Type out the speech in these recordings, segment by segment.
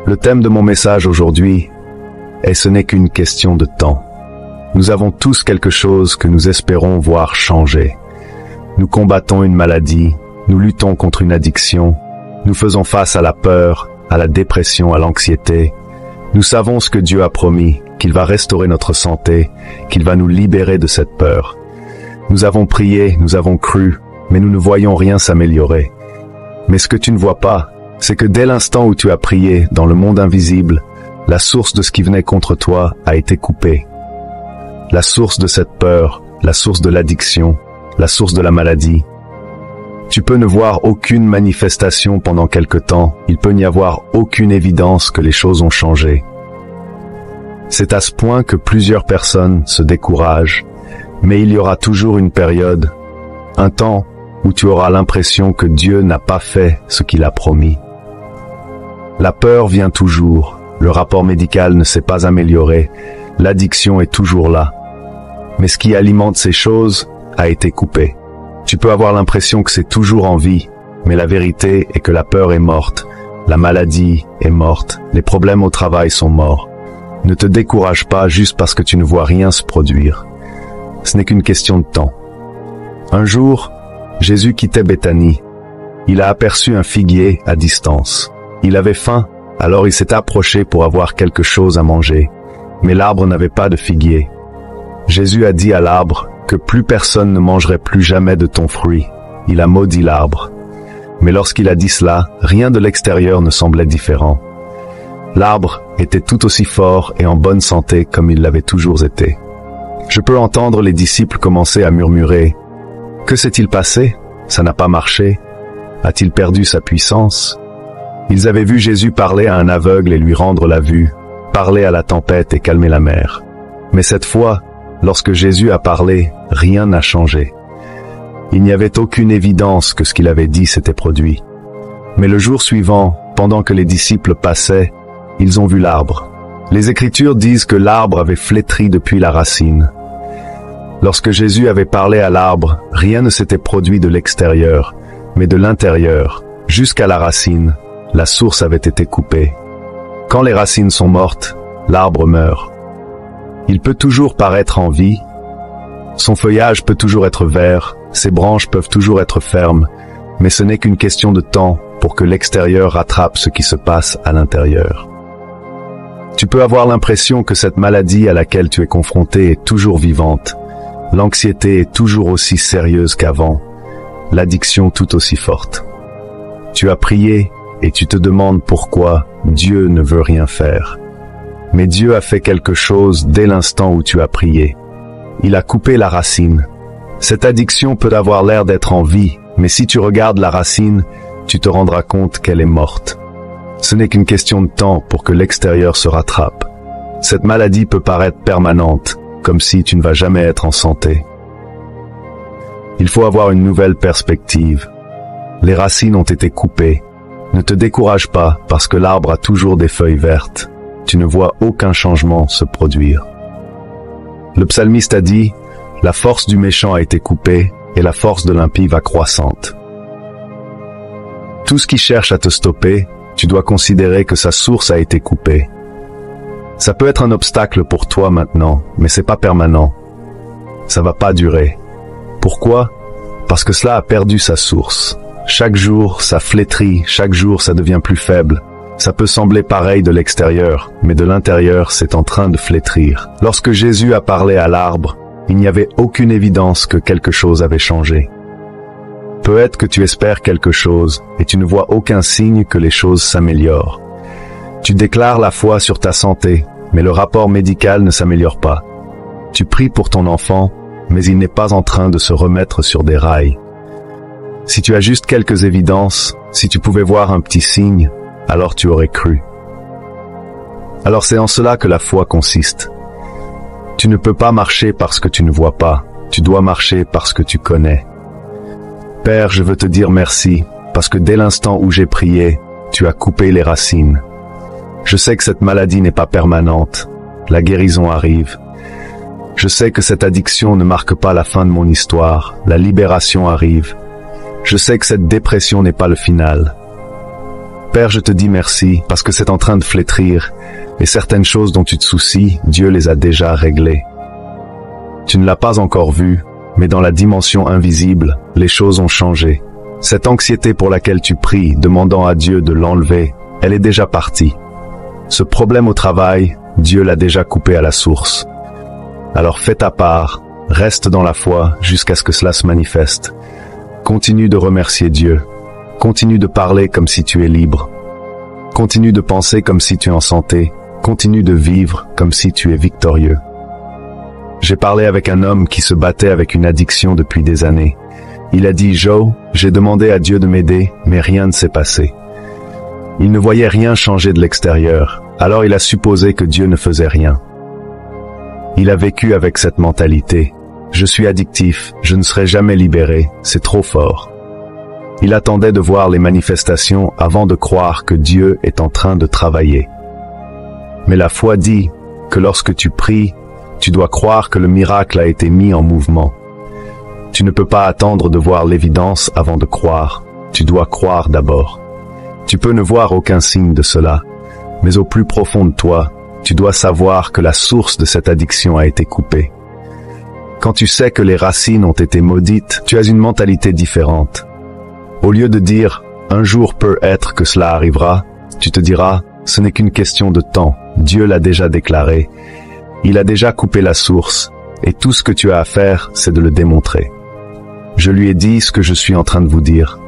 Le thème de mon message aujourd'hui est « Ce n'est qu'une question de temps ». Nous avons tous quelque chose que nous espérons voir changer. Nous combattons une maladie, nous luttons contre une addiction, nous faisons face à la peur, à la dépression, à l'anxiété. Nous savons ce que Dieu a promis, qu'il va restaurer notre santé, qu'il va nous libérer de cette peur. Nous avons prié, nous avons cru, mais nous ne voyons rien s'améliorer. Mais ce que tu ne vois pas, c'est que dès l'instant où tu as prié dans le monde invisible, la source de ce qui venait contre toi a été coupée. La source de cette peur, la source de l'addiction, la source de la maladie. Tu peux ne voir aucune manifestation pendant quelque temps, il peut n'y avoir aucune évidence que les choses ont changé. C'est à ce point que plusieurs personnes se découragent, mais il y aura toujours une période, un temps où tu auras l'impression que Dieu n'a pas fait ce qu'il a promis. La peur vient toujours, le rapport médical ne s'est pas amélioré, l'addiction est toujours là. Mais ce qui alimente ces choses a été coupé. Tu peux avoir l'impression que c'est toujours en vie, mais la vérité est que la peur est morte, la maladie est morte, les problèmes au travail sont morts. Ne te décourage pas juste parce que tu ne vois rien se produire. Ce n'est qu'une question de temps. Un jour, Jésus quittait Béthanie. Il a aperçu un figuier à distance. Il avait faim, alors il s'est approché pour avoir quelque chose à manger. Mais l'arbre n'avait pas de figuier. Jésus a dit à l'arbre que plus personne ne mangerait plus jamais de ton fruit. Il a maudit l'arbre. Mais lorsqu'il a dit cela, rien de l'extérieur ne semblait différent. L'arbre était tout aussi fort et en bonne santé comme il l'avait toujours été. Je peux entendre les disciples commencer à murmurer. Que s'est-il passé? Ça n'a pas marché. A-t-il perdu sa puissance? Ils avaient vu Jésus parler à un aveugle et lui rendre la vue, parler à la tempête et calmer la mer. Mais cette fois, lorsque Jésus a parlé, rien n'a changé. Il n'y avait aucune évidence que ce qu'il avait dit s'était produit. Mais le jour suivant, pendant que les disciples passaient, ils ont vu l'arbre. Les Écritures disent que l'arbre avait flétri depuis la racine. Lorsque Jésus avait parlé à l'arbre, rien ne s'était produit de l'extérieur, mais de l'intérieur, jusqu'à la racine. La source avait été coupée. Quand les racines sont mortes, l'arbre meurt. Il peut toujours paraître en vie, son feuillage peut toujours être vert, ses branches peuvent toujours être fermes, mais ce n'est qu'une question de temps pour que l'extérieur rattrape ce qui se passe à l'intérieur. Tu peux avoir l'impression que cette maladie à laquelle tu es confronté est toujours vivante. L'anxiété est toujours aussi sérieuse qu'avant, l'addiction tout aussi forte. Tu as prié et tu te demandes pourquoi Dieu ne veut rien faire. Mais Dieu a fait quelque chose dès l'instant où tu as prié. Il a coupé la racine. Cette addiction peut avoir l'air d'être en vie, mais si tu regardes la racine, tu te rendras compte qu'elle est morte. Ce n'est qu'une question de temps pour que l'extérieur se rattrape. Cette maladie peut paraître permanente, comme si tu ne vas jamais être en santé. Il faut avoir une nouvelle perspective. Les racines ont été coupées. Ne te décourage pas parce que l'arbre a toujours des feuilles vertes. Tu ne vois aucun changement se produire. Le psalmiste a dit « La force du méchant a été coupée et la force de l'impie va croissante ». Tout ce qui cherche à te stopper, tu dois considérer que sa source a été coupée. Ça peut être un obstacle pour toi maintenant, mais c'est pas permanent. Ça va pas durer. Pourquoi? Parce que cela a perdu sa source. Chaque jour, ça flétrit, chaque jour, ça devient plus faible. Ça peut sembler pareil de l'extérieur, mais de l'intérieur, c'est en train de flétrir. Lorsque Jésus a parlé à l'arbre, il n'y avait aucune évidence que quelque chose avait changé. Peut-être que tu espères quelque chose, et tu ne vois aucun signe que les choses s'améliorent. Tu déclares la foi sur ta santé, mais le rapport médical ne s'améliore pas. Tu pries pour ton enfant, mais il n'est pas en train de se remettre sur des rails. Si tu as juste quelques évidences, si tu pouvais voir un petit signe, alors tu aurais cru. Alors c'est en cela que la foi consiste. Tu ne peux pas marcher parce que tu ne vois pas, tu dois marcher parce que tu connais. Père, je veux te dire merci, parce que dès l'instant où j'ai prié, tu as coupé les racines. Je sais que cette maladie n'est pas permanente, la guérison arrive. Je sais que cette addiction ne marque pas la fin de mon histoire, la libération arrive. Je sais que cette dépression n'est pas le final. Père, je te dis merci parce que c'est en train de flétrir et certaines choses dont tu te soucies, Dieu les a déjà réglées. Tu ne l'as pas encore vu, mais dans la dimension invisible, les choses ont changé. Cette anxiété pour laquelle tu pries, demandant à Dieu de l'enlever, elle est déjà partie. Ce problème au travail, Dieu l'a déjà coupé à la source. Alors fais ta part, reste dans la foi jusqu'à ce que cela se manifeste. Continue de remercier Dieu. Continue de parler comme si tu es libre. Continue de penser comme si tu es en santé. Continue de vivre comme si tu es victorieux. J'ai parlé avec un homme qui se battait avec une addiction depuis des années. Il a dit « Joe, j'ai demandé à Dieu de m'aider, mais rien ne s'est passé. » Il ne voyait rien changer de l'extérieur, alors il a supposé que Dieu ne faisait rien. Il a vécu avec cette mentalité. « Je suis addictif, je ne serai jamais libéré, c'est trop fort. » Il attendait de voir les manifestations avant de croire que Dieu est en train de travailler. Mais la foi dit que lorsque tu pries, tu dois croire que le miracle a été mis en mouvement. Tu ne peux pas attendre de voir l'évidence avant de croire. Tu dois croire d'abord. Tu peux ne voir aucun signe de cela, mais au plus profond de toi, tu dois savoir que la source de cette addiction a été coupée. Quand tu sais que les racines ont été maudites, tu as une mentalité différente. Au lieu de dire « un jour peut être que cela arrivera », tu te diras « ce n'est qu'une question de temps, Dieu l'a déjà déclaré, il a déjà coupé la source, et tout ce que tu as à faire, c'est de le démontrer. » Je lui ai dit ce que je suis en train de vous dire.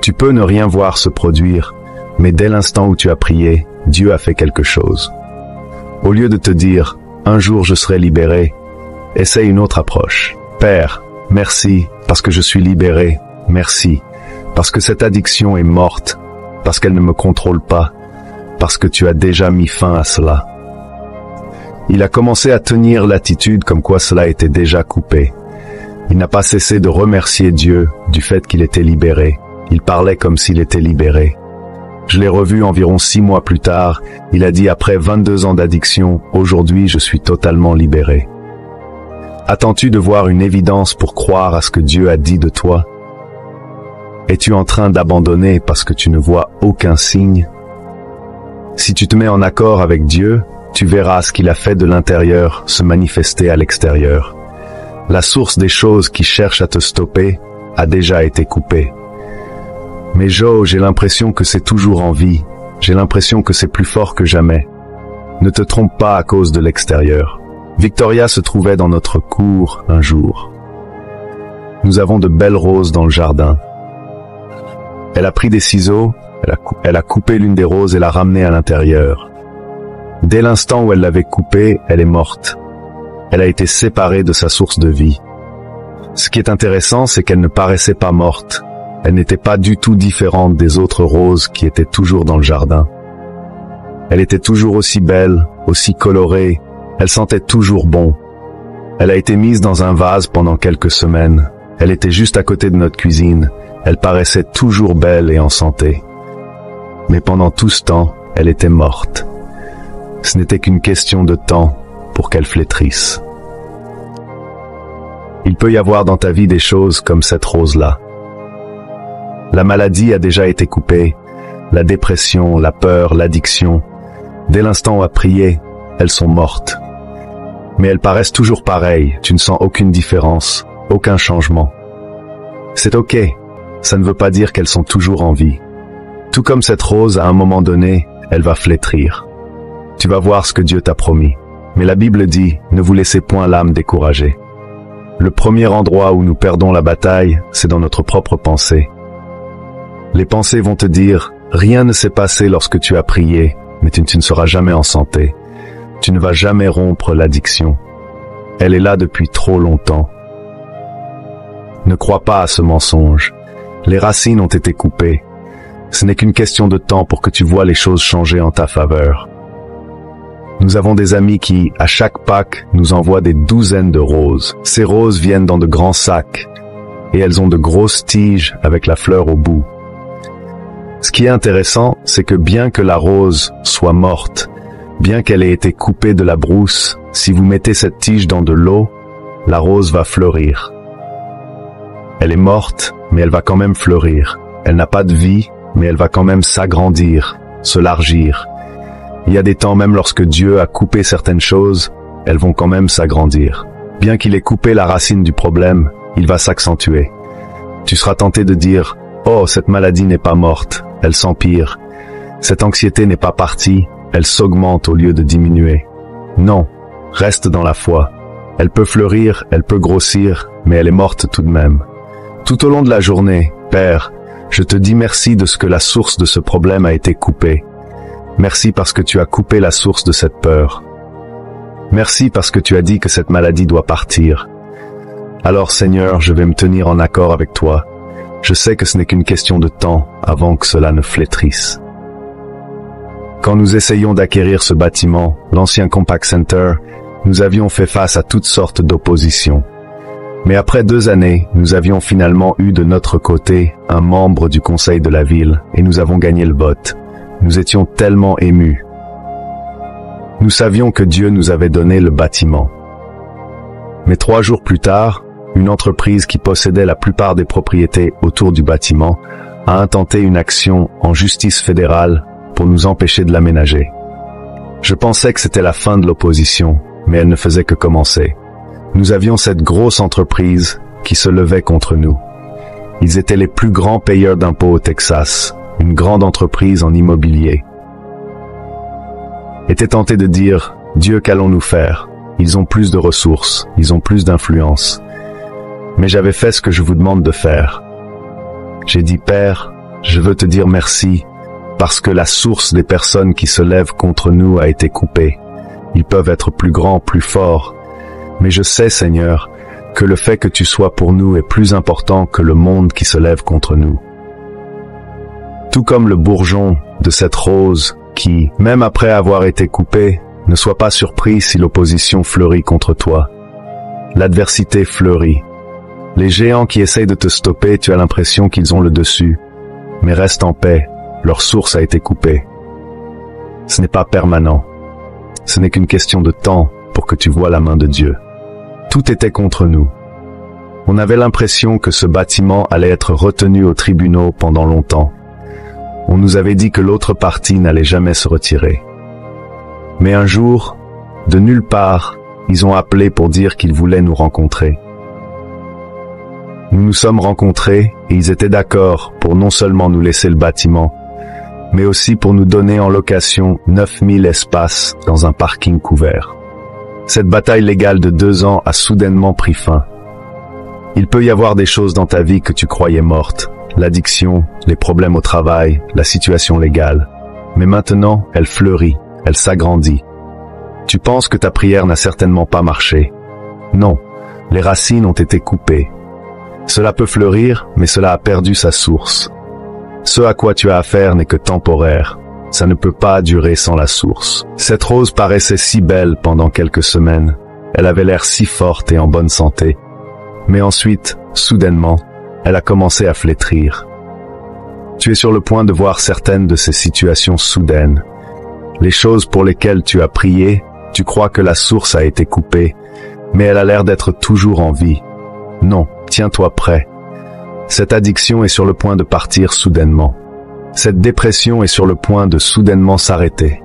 Tu peux ne rien voir se produire, mais dès l'instant où tu as prié, Dieu a fait quelque chose. Au lieu de te dire « un jour je serai libéré », essaie une autre approche. « Père, merci, parce que je suis libéré, merci, parce que cette addiction est morte, parce qu'elle ne me contrôle pas, parce que tu as déjà mis fin à cela. » Il a commencé à tenir l'attitude comme quoi cela était déjà coupé. Il n'a pas cessé de remercier Dieu du fait qu'il était libéré. Il parlait comme s'il était libéré. Je l'ai revu environ 6 mois plus tard. Il a dit après 22 ans d'addiction, aujourd'hui je suis totalement libéré. Attends-tu de voir une évidence pour croire à ce que Dieu a dit de toi? Es-tu en train d'abandonner parce que tu ne vois aucun signe? Si tu te mets en accord avec Dieu, tu verras ce qu'il a fait de l'intérieur se manifester à l'extérieur. La source des choses qui cherchent à te stopper a déjà été coupée. Mais Joe, j'ai l'impression que c'est toujours en vie. J'ai l'impression que c'est plus fort que jamais. Ne te trompe pas à cause de l'extérieur. Victoria se trouvait dans notre cour un jour. Nous avons de belles roses dans le jardin. Elle a pris des ciseaux, elle a coupé l'une des roses et l'a ramenée à l'intérieur. Dès l'instant où elle l'avait coupée, elle est morte. Elle a été séparée de sa source de vie. Ce qui est intéressant, c'est qu'elle ne paraissait pas morte. Elle n'était pas du tout différente des autres roses qui étaient toujours dans le jardin. Elle était toujours aussi belle, aussi colorée, elle sentait toujours bon. Elle a été mise dans un vase pendant quelques semaines. Elle était juste à côté de notre cuisine. Elle paraissait toujours belle et en santé. Mais pendant tout ce temps, elle était morte. Ce n'était qu'une question de temps pour qu'elle flétrisse. Il peut y avoir dans ta vie des choses comme cette rose-là. La maladie a déjà été coupée, la dépression, la peur, l'addiction. Dès l'instant où à prier, elles sont mortes. Mais elles paraissent toujours pareilles, tu ne sens aucune différence, aucun changement. C'est ok, ça ne veut pas dire qu'elles sont toujours en vie. Tout comme cette rose, à un moment donné, elle va flétrir. Tu vas voir ce que Dieu t'a promis. Mais la Bible dit, ne vous laissez point l'âme découragée. Le premier endroit où nous perdons la bataille, c'est dans notre propre pensée. Les pensées vont te dire, rien ne s'est passé lorsque tu as prié, mais tu ne seras jamais en santé. Tu ne vas jamais rompre l'addiction. Elle est là depuis trop longtemps. Ne crois pas à ce mensonge. Les racines ont été coupées. Ce n'est qu'une question de temps pour que tu vois les choses changer en ta faveur. Nous avons des amis qui, à chaque Pâques, nous envoient des douzaines de roses. Ces roses viennent dans de grands sacs et elles ont de grosses tiges avec la fleur au bout. Ce qui est intéressant, c'est que bien que la rose soit morte, bien qu'elle ait été coupée de la brousse, si vous mettez cette tige dans de l'eau, la rose va fleurir. Elle est morte, mais elle va quand même fleurir. Elle n'a pas de vie, mais elle va quand même s'agrandir, s'élargir. Il y a des temps même lorsque Dieu a coupé certaines choses, elles vont quand même s'agrandir. Bien qu'il ait coupé la racine du problème, il va s'accentuer. Tu seras tenté de dire « Oh, cette maladie n'est pas morte, elle s'empire. Cette anxiété n'est pas partie, elle s'augmente au lieu de diminuer. » Non, reste dans la foi. Elle peut fleurir, elle peut grossir, mais elle est morte tout de même. Tout au long de la journée, Père, je te dis merci de ce que la source de ce problème a été coupée. Merci parce que tu as coupé la source de cette peur. Merci parce que tu as dit que cette maladie doit partir. Alors Seigneur, je vais me tenir en accord avec toi. Je sais que ce n'est qu'une question de temps avant que cela ne flétrisse. Quand nous essayons d'acquérir ce bâtiment, l'ancien Compaq Center, nous avions fait face à toutes sortes d'oppositions. Mais après 2 années, nous avions finalement eu de notre côté un membre du conseil de la ville et nous avons gagné le vote. Nous étions tellement émus. Nous savions que Dieu nous avait donné le bâtiment. Mais 3 jours plus tard, une entreprise qui possédait la plupart des propriétés autour du bâtiment a intenté une action en justice fédérale pour nous empêcher de l'aménager. Je pensais que c'était la fin de l'opposition, mais elle ne faisait que commencer. Nous avions cette grosse entreprise qui se levait contre nous. Ils étaient les plus grands payeurs d'impôts au Texas, une grande entreprise en immobilier. Était tenté de dire « Dieu, qu'allons-nous faire? Ils ont plus de ressources, ils ont plus d'influence. » Mais j'avais fait ce que je vous demande de faire. J'ai dit « Père, je veux te dire merci parce que la source des personnes qui se lèvent contre nous a été coupée. Ils peuvent être plus grands, plus forts. Mais je sais, Seigneur, que le fait que tu sois pour nous est plus important que le monde qui se lève contre nous. » Tout comme le bourgeon de cette rose qui, même après avoir été coupé, ne sois pas surpris si l'opposition fleurit contre toi. L'adversité fleurit. Les géants qui essayent de te stopper, tu as l'impression qu'ils ont le dessus. Mais reste en paix, leur source a été coupée. Ce n'est pas permanent. Ce n'est qu'une question de temps pour que tu vois la main de Dieu. Tout était contre nous. On avait l'impression que ce bâtiment allait être retenu aux tribunaux pendant longtemps. On nous avait dit que l'autre partie n'allait jamais se retirer. Mais un jour, de nulle part, ils ont appelé pour dire qu'ils voulaient nous rencontrer. Nous nous sommes rencontrés et ils étaient d'accord pour non seulement nous laisser le bâtiment, mais aussi pour nous donner en location 9000 espaces dans un parking couvert. Cette bataille légale de 2 ans a soudainement pris fin. Il peut y avoir des choses dans ta vie que tu croyais mortes. L'addiction, les problèmes au travail, la situation légale. Mais maintenant, elle fleurit, elle s'agrandit. Tu penses que ta prière n'a certainement pas marché. Non, les racines ont été coupées. Cela peut fleurir, mais cela a perdu sa source. Ce à quoi tu as affaire n'est que temporaire. Ça ne peut pas durer sans la source. Cette rose paraissait si belle pendant quelques semaines. Elle avait l'air si forte et en bonne santé. Mais ensuite, soudainement, elle a commencé à flétrir. Tu es sur le point de voir certaines de ces situations soudaines. Les choses pour lesquelles tu as prié, tu crois que la source a été coupée, mais elle a l'air d'être toujours en vie. Non, tiens-toi prêt. Cette addiction est sur le point de partir soudainement. Cette dépression est sur le point de soudainement s'arrêter.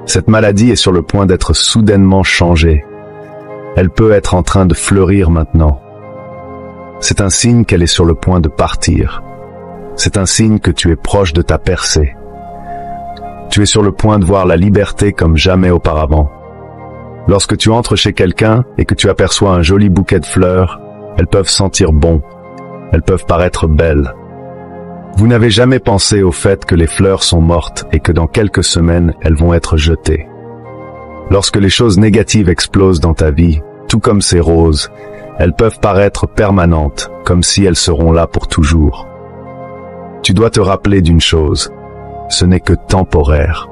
Cette maladie est sur le point d'être soudainement changée. Elle peut être en train de fleurir maintenant. C'est un signe qu'elle est sur le point de partir. C'est un signe que tu es proche de ta percée. Tu es sur le point de voir la liberté comme jamais auparavant. Lorsque tu entres chez quelqu'un et que tu aperçois un joli bouquet de fleurs, elles peuvent sentir bon. Elles peuvent paraître belles. Vous n'avez jamais pensé au fait que les fleurs sont mortes et que dans quelques semaines, elles vont être jetées. Lorsque les choses négatives explosent dans ta vie, tout comme ces roses, elles peuvent paraître permanentes, comme si elles seront là pour toujours. Tu dois te rappeler d'une chose, ce n'est que temporaire.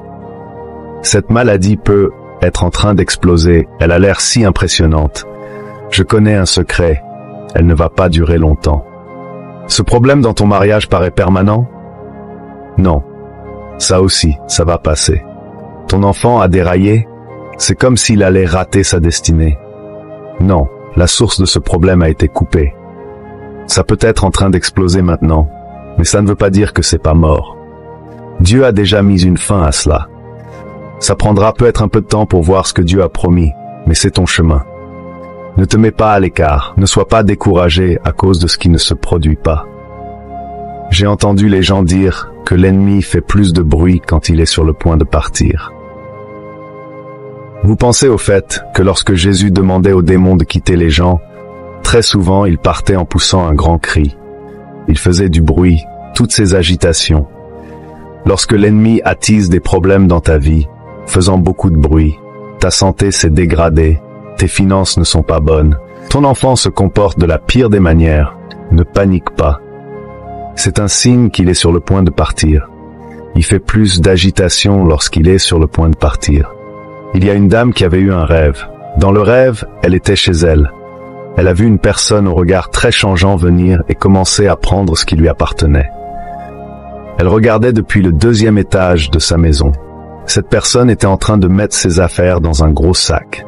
Cette maladie peut être en train d'exploser, elle a l'air si impressionnante. Je connais un secret, elle ne va pas durer longtemps. Ce problème dans ton mariage paraît permanent? Non. Ça aussi, ça va passer. Ton enfant a déraillé? C'est comme s'il allait rater sa destinée. Non, la source de ce problème a été coupée. Ça peut être en train d'exploser maintenant. mais ça ne veut pas dire que c'est pas mort. Dieu a déjà mis une fin à cela. Ça prendra peut-être un peu de temps pour voir ce que Dieu a promis, mais c'est ton chemin. Ne te mets pas à l'écart, ne sois pas découragé à cause de ce qui ne se produit pas. J'ai entendu les gens dire que l'ennemi fait plus de bruit quand il est sur le point de partir. Vous pensez au fait que lorsque Jésus demandait aux démons de quitter les gens, très souvent il partait en poussant un grand cri. Il faisait du bruit, toutes ces agitations. Lorsque l'ennemi attise des problèmes dans ta vie, faisant beaucoup de bruit, ta santé s'est dégradée, tes finances ne sont pas bonnes, ton enfant se comporte de la pire des manières, ne panique pas. C'est un signe qu'il est sur le point de partir. Il fait plus d'agitation lorsqu'il est sur le point de partir. Il y a une dame qui avait eu un rêve. Dans le rêve, elle était chez elle. Elle a vu une personne au regard très changeant venir et commencer à prendre ce qui lui appartenait. Elle regardait depuis le 2e étage de sa maison. Cette personne était en train de mettre ses affaires dans un gros sac.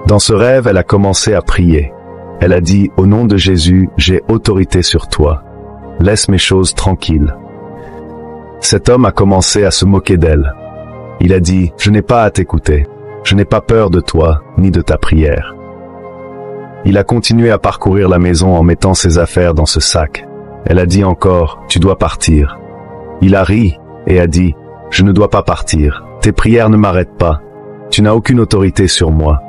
Dans ce rêve, elle a commencé à prier. Elle a dit « Au nom de Jésus, j'ai autorité sur toi. Laisse mes choses tranquilles. » Cet homme a commencé à se moquer d'elle. Il a dit « Je n'ai pas à t'écouter. Je n'ai pas peur de toi, ni de ta prière. » Il a continué à parcourir la maison en mettant ses affaires dans ce sac. Elle a dit encore « Tu dois partir. » Il a ri et a dit « Je ne dois pas partir. Tes prières ne m'arrêtent pas. Tu n'as aucune autorité sur moi. »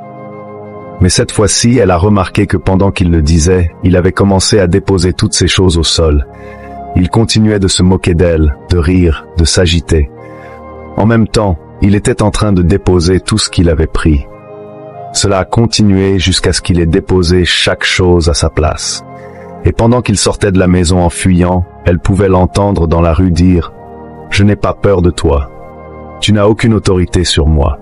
Mais cette fois-ci, elle a remarqué que pendant qu'il le disait, il avait commencé à déposer toutes ces choses au sol. Il continuait de se moquer d'elle, de rire, de s'agiter. En même temps, il était en train de déposer tout ce qu'il avait pris. Cela a continué jusqu'à ce qu'il ait déposé chaque chose à sa place. Et pendant qu'il sortait de la maison en fuyant, elle pouvait l'entendre dans la rue dire « Je n'ai pas peur de toi. Tu n'as aucune autorité sur moi. »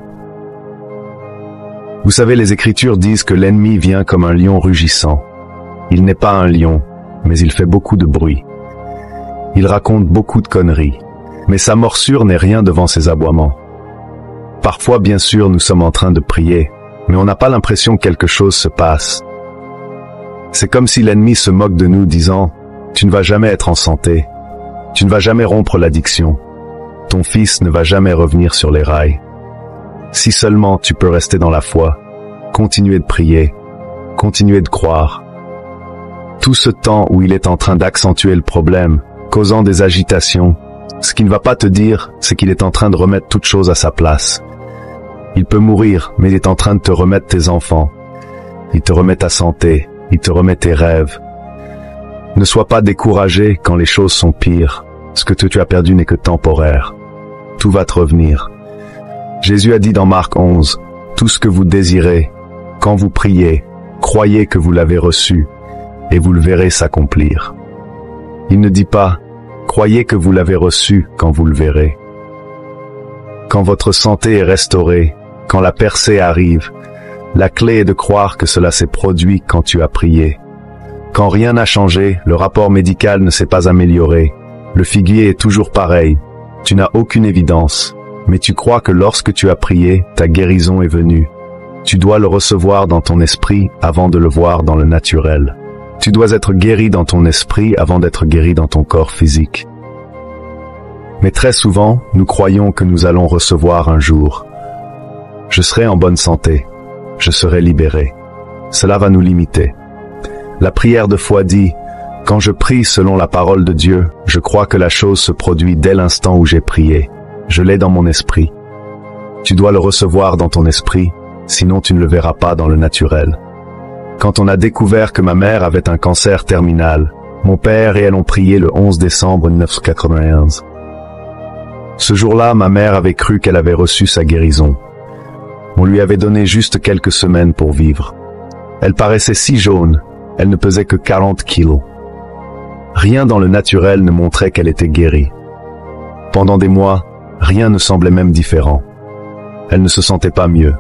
Vous savez, les Écritures disent que l'ennemi vient comme un lion rugissant. Il n'est pas un lion, mais il fait beaucoup de bruit. Il raconte beaucoup de conneries, mais sa morsure n'est rien devant ses aboiements. Parfois, bien sûr, nous sommes en train de prier, mais on n'a pas l'impression que quelque chose se passe. C'est comme si l'ennemi se moque de nous disant « Tu ne vas jamais être en santé. Tu ne vas jamais rompre l'addiction. Ton fils ne va jamais revenir sur les rails. Si seulement tu peux rester dans la foi, continuer de prier, continuer de croire. » Tout ce temps où il est en train d'accentuer le problème, causant des agitations, ce qu'il ne va pas te dire, c'est qu'il est en train de remettre toute chose à sa place. Il peut mourir, mais il est en train de te remettre tes enfants. Il te remet ta santé, il te remet tes rêves. Ne sois pas découragé quand les choses sont pires. Ce que tu as perdu n'est que temporaire. Tout va te revenir. Jésus a dit dans Marc 11, « Tout ce que vous désirez, quand vous priez, croyez que vous l'avez reçu, et vous le verrez s'accomplir. » Il ne dit pas, « Croyez que vous l'avez reçu quand vous le verrez. » Quand votre santé est restaurée, quand la percée arrive, la clé est de croire que cela s'est produit quand tu as prié. Quand rien n'a changé, le rapport médical ne s'est pas amélioré, le figuier est toujours pareil, tu n'as aucune évidence. Mais tu crois que lorsque tu as prié, ta guérison est venue. Tu dois le recevoir dans ton esprit avant de le voir dans le naturel. Tu dois être guéri dans ton esprit avant d'être guéri dans ton corps physique. Mais très souvent, nous croyons que nous allons recevoir un jour. Je serai en bonne santé. Je serai libéré. Cela va nous limiter. La prière de foi dit « Quand je prie selon la parole de Dieu, je crois que la chose se produit dès l'instant où j'ai prié. Je l'ai dans mon esprit. » Tu dois le recevoir dans ton esprit, sinon tu ne le verras pas dans le naturel. Quand on a découvert que ma mère avait un cancer terminal, mon père et elle ont prié le 11 décembre 1991. Ce jour-là, ma mère avait cru qu'elle avait reçu sa guérison. On lui avait donné juste quelques semaines pour vivre. Elle paraissait si jaune, elle ne pesait que 40 kilos. Rien dans le naturel ne montrait qu'elle était guérie. Pendant des mois, rien ne semblait même différent. Elle ne se sentait pas mieux.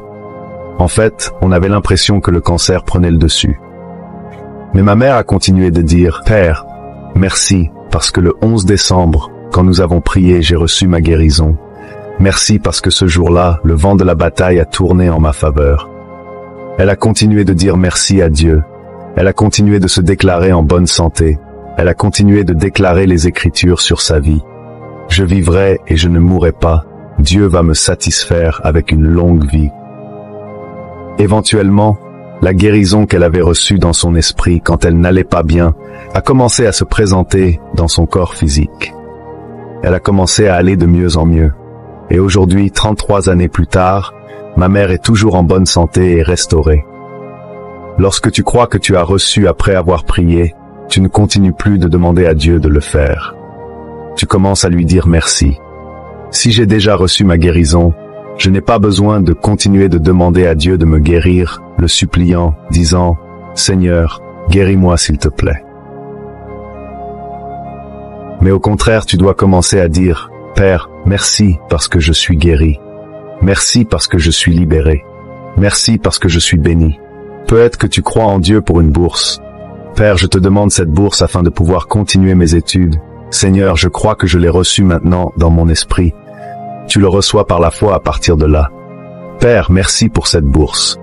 En fait, on avait l'impression que le cancer prenait le dessus. Mais ma mère a continué de dire « Père, merci, parce que le 11 décembre, quand nous avons prié, j'ai reçu ma guérison. Merci parce que ce jour-là, le vent de la bataille a tourné en ma faveur. » Elle a continué de dire merci à Dieu. Elle a continué de se déclarer en bonne santé. elle a continué de déclarer les Écritures sur sa vie. Je vivrai et je ne mourrai pas. Dieu va me satisfaire avec une longue vie. Éventuellement, la guérison qu'elle avait reçue dans son esprit quand elle n'allait pas bien a commencé à se présenter dans son corps physique. Elle a commencé à aller de mieux en mieux. Et aujourd'hui, 33 années plus tard, ma mère est toujours en bonne santé et restaurée. Lorsque tu crois que tu as reçu après avoir prié, tu ne continues plus de demander à Dieu de le faire. Tu commences à lui dire merci. Si j'ai déjà reçu ma guérison, je n'ai pas besoin de continuer de demander à Dieu de me guérir, le suppliant, disant « Seigneur, guéris-moi s'il te plaît ». Mais au contraire, tu dois commencer à dire « Père, merci parce que je suis guéri. Merci parce que je suis libéré. Merci parce que je suis béni. Peut-être que tu crois en Dieu pour une bourse. Père, je te demande cette bourse afin de pouvoir continuer mes études. Seigneur, je crois que je l'ai reçu maintenant dans mon esprit. Tu le reçois par la foi à partir de là. Père, merci pour cette bourse.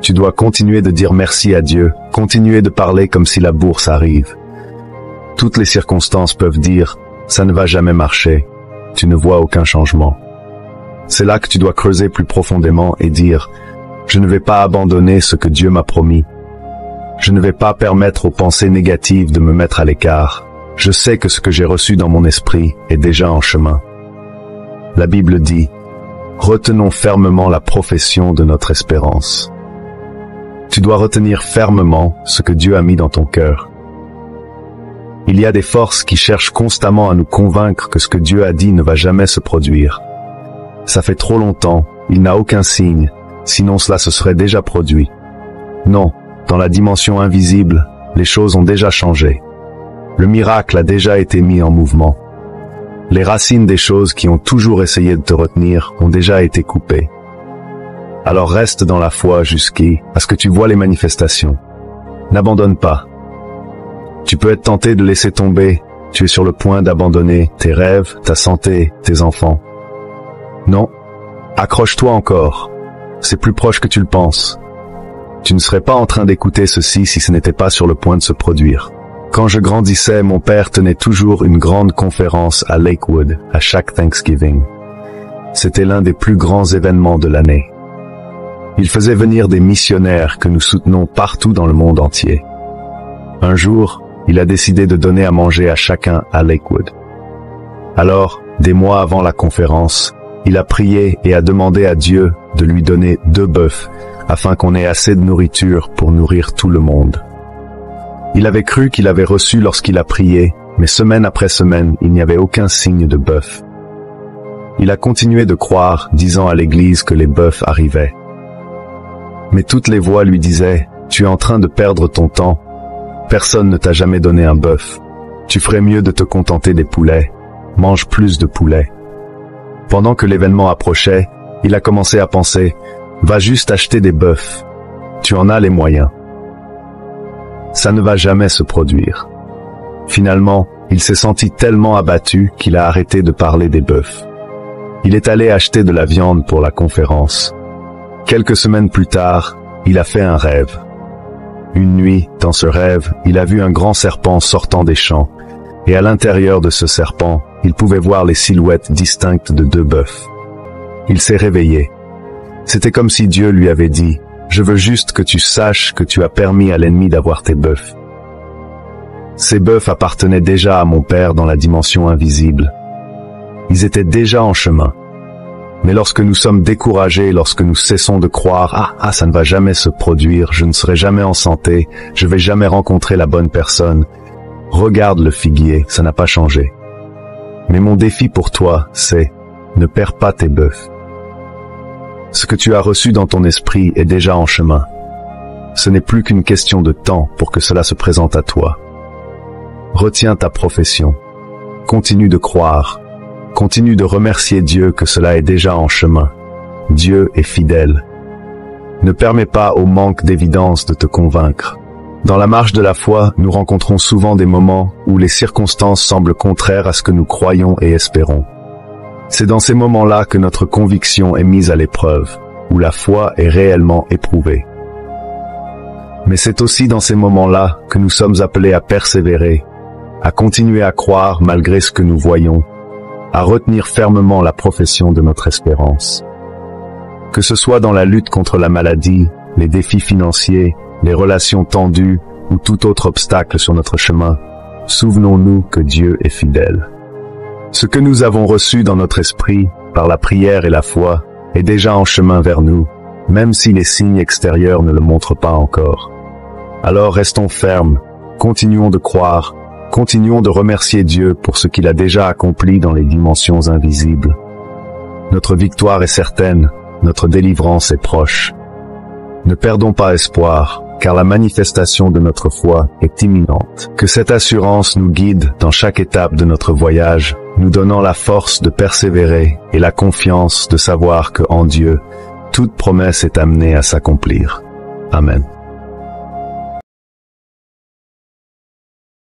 Tu dois continuer de dire merci à Dieu, continuer de parler comme si la bourse arrive. Toutes les circonstances peuvent dire « ça ne va jamais marcher », tu ne vois aucun changement. C'est là que tu dois creuser plus profondément et dire « je ne vais pas abandonner ce que Dieu m'a promis. Je ne vais pas permettre aux pensées négatives de me mettre à l'écart. Je sais que ce que j'ai reçu dans mon esprit est déjà en chemin. » La Bible dit « retenons fermement la profession de notre espérance ». Tu dois retenir fermement ce que Dieu a mis dans ton cœur. Il y a des forces qui cherchent constamment à nous convaincre que ce que Dieu a dit ne va jamais se produire. Ça fait trop longtemps, il n'a aucun signe, sinon cela se serait déjà produit. Non, dans la dimension invisible, les choses ont déjà changé. Le miracle a déjà été mis en mouvement. Les racines des choses qui ont toujours essayé de te retenir ont déjà été coupées. Alors reste dans la foi jusqu'à ce que tu vois les manifestations. N'abandonne pas. Tu peux être tenté de laisser tomber, tu es sur le point d'abandonner tes rêves, ta santé, tes enfants. Non, accroche-toi encore, c'est plus proche que tu le penses. Tu ne serais pas en train d'écouter ceci si ce n'était pas sur le point de se produire. Quand je grandissais, mon père tenait toujours une grande conférence à Lakewood, à chaque Thanksgiving. C'était l'un des plus grands événements de l'année. Il faisait venir des missionnaires que nous soutenons partout dans le monde entier. Un jour, il a décidé de donner à manger à chacun à Lakewood. Alors, des mois avant la conférence, il a prié et a demandé à Dieu de lui donner 2 bœufs afin qu'on ait assez de nourriture pour nourrir tout le monde. Il avait cru qu'il avait reçu lorsqu'il a prié, mais semaine après semaine, il n'y avait aucun signe de bœuf. Il a continué de croire, disant à l'église que les bœufs arrivaient. Mais toutes les voix lui disaient « Tu es en train de perdre ton temps. Personne ne t'a jamais donné un bœuf. Tu ferais mieux de te contenter des poulets. Mange plus de poulets. » Pendant que l'événement approchait, il a commencé à penser « Va juste acheter des bœufs. Tu en as les moyens. » Ça ne va jamais se produire. Finalement, il s'est senti tellement abattu qu'il a arrêté de parler des bœufs. Il est allé acheter de la viande pour la conférence. Quelques semaines plus tard, il a fait un rêve. Une nuit, dans ce rêve, il a vu un grand serpent sortant des champs, et à l'intérieur de ce serpent, il pouvait voir les silhouettes distinctes de 2 bœufs. Il s'est réveillé. C'était comme si Dieu lui avait dit « Je veux juste que tu saches que tu as permis à l'ennemi d'avoir tes bœufs. » Ces bœufs appartenaient déjà à mon père dans la dimension invisible. Ils étaient déjà en chemin. Mais lorsque nous sommes découragés, lorsque nous cessons de croire « ça ne va jamais se produire, je ne serai jamais en santé, je vais jamais rencontrer la bonne personne », regarde le figuier, ça n'a pas changé. Mais mon défi pour toi, c'est « Ne perds pas tes bœufs. » Ce que tu as reçu dans ton esprit est déjà en chemin. Ce n'est plus qu'une question de temps pour que cela se présente à toi. Retiens ta profession. Continue de croire. Continue de remercier Dieu que cela est déjà en chemin. Dieu est fidèle. Ne permets pas au manque d'évidence de te convaincre. Dans la marche de la foi, nous rencontrons souvent des moments où les circonstances semblent contraires à ce que nous croyons et espérons. C'est dans ces moments-là que notre conviction est mise à l'épreuve, où la foi est réellement éprouvée. Mais c'est aussi dans ces moments-là que nous sommes appelés à persévérer à continuer à croire malgré ce que nous voyons, à retenir fermement la profession de notre espérance. Que ce soit dans la lutte contre la maladie, les défis financiers, les relations tendues ou tout autre obstacle sur notre chemin, souvenons-nous que Dieu est fidèle. Ce que nous avons reçu dans notre esprit, par la prière et la foi, est déjà en chemin vers nous, même si les signes extérieurs ne le montrent pas encore. Alors restons fermes, continuons de croire, continuons de remercier Dieu pour ce qu'il a déjà accompli dans les dimensions invisibles. Notre victoire est certaine, notre délivrance est proche. Ne perdons pas espoir, car la manifestation de notre foi est imminente. Que cette assurance nous guide dans chaque étape de notre voyage, nous donnant la force de persévérer et la confiance de savoir que en Dieu, toute promesse est amenée à s'accomplir. Amen.